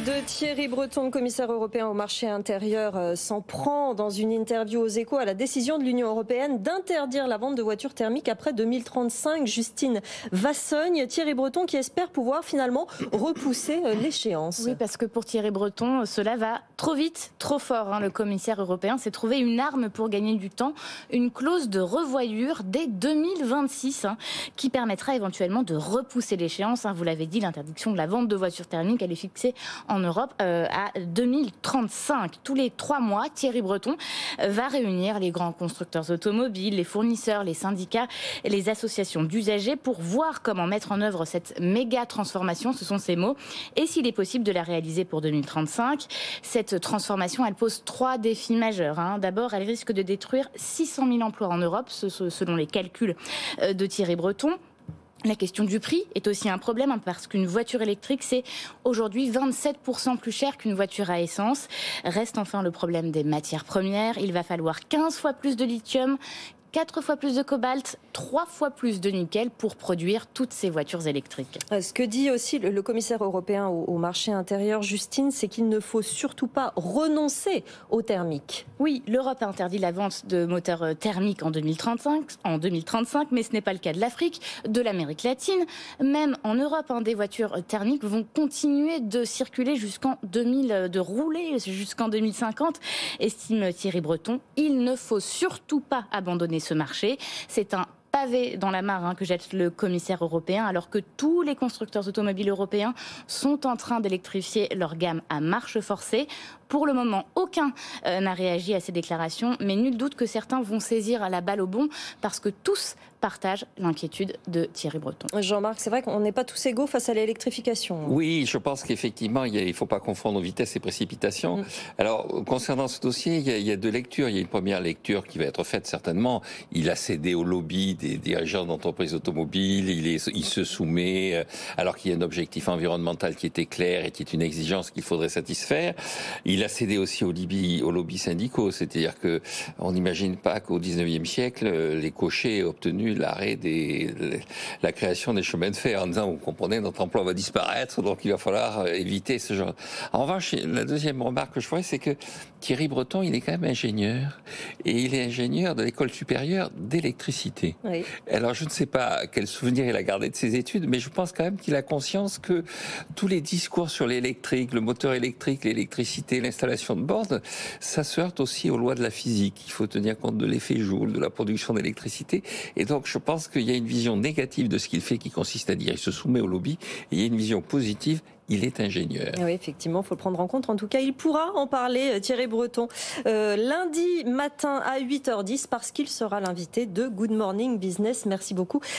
de Thierry Breton, le commissaire européen au marché intérieur, s'en prend dans une interview aux Échos à la décision de l'Union européenne d'interdire la vente de voitures thermiques après 2035. Justine Vassogne, Thierry Breton qui espère pouvoir finalement repousser l'échéance. Oui, parce que pour Thierry Breton, cela va trop vite, trop fort. Le commissaire européen s'est trouvé une arme pour gagner du temps, une clause de revoyure dès 2026 qui permettra éventuellement de repousser l'échéance. Vous l'avez dit, l'interdiction de la vente de voitures thermiques, elle est fixée en Europe à 2035. Tous les 3 mois, Thierry Breton va réunir les grands constructeurs automobiles, les fournisseurs, les syndicats et les associations d'usagers pour voir comment mettre en œuvre cette méga transformation, ce sont ses mots, et s'il est possible de la réaliser pour 2035. Cette transformation, elle pose 3 défis majeurs. D'abord, elle risque de détruire 600 000 emplois en Europe, selon les calculs de Thierry Breton. La question du prix est aussi un problème parce qu'une voiture électrique, c'est aujourd'hui 27% plus cher qu'une voiture à essence. Reste enfin le problème des matières premières. Il va falloir 15 fois plus de lithium, 4 fois plus de cobalt, 3 fois plus de nickel pour produire toutes ces voitures électriques. Ce que dit aussi le commissaire européen au marché intérieur, Justine, c'est qu'il ne faut surtout pas renoncer au thermique. Oui, l'Europe a interdit la vente de moteurs thermiques en 2035, mais ce n'est pas le cas de l'Afrique, de l'Amérique latine. Même en Europe, des voitures thermiques vont continuer de circuler de rouler jusqu'en 2050, estime Thierry Breton. Il ne faut surtout pas abandonner ce marché. C'est un pavé dans la mare que jette le commissaire européen, alors que tous les constructeurs automobiles européens sont en train d'électrifier leur gamme à marche forcée. Pour le moment, aucun n'a réagi à ces déclarations, mais nul doute que certains vont saisir la balle au bond parce que tous partagent l'inquiétude de Thierry Breton. Jean-Marc, c'est vrai qu'on n'est pas tous égaux face à l'électrification. Oui, je pense qu'effectivement, il ne faut pas confondre vitesse et précipitation. Alors, concernant ce dossier, il y a 2 lectures. Il y a une première lecture qui va être faite certainement. Il a cédé au lobby des dirigeants d'entreprises automobiles. Il se soumet, alors qu'il y a un objectif environnemental qui était clair et qui est une exigence qu'il faudrait satisfaire. Il a cédé aussi aux lobbies syndicaux. C'est-à-dire qu'on n'imagine pas qu'au 19e siècle, les cochers aient obtenu la création des chemins de fer en disant, vous comprenez, notre emploi va disparaître, donc il va falloir éviter ce genre. En revanche, la deuxième remarque que je ferais, c'est que Thierry Breton, il est quand même ingénieur, et il est ingénieur de l'école supérieure d'électricité. Oui. Alors je ne sais pas quel souvenir il a gardé de ses études, mais je pense quand même qu'il a conscience que tous les discours sur l'électrique, le moteur électrique, l'électricité, l'installation de bornes, ça se heurte aussi aux lois de la physique. Il faut tenir compte de l'effet Joule, de la production d'électricité, et donc je pense qu'il y a une vision négative de ce qu'il fait qui consiste à dire il se soumet au lobby, et il y a une vision positive, il est ingénieur. Oui, effectivement, il faut le prendre en compte. En tout cas, il pourra en parler, Thierry Breton, lundi matin à 8h10 parce qu'il sera l'invité de Good Morning Business. Merci beaucoup.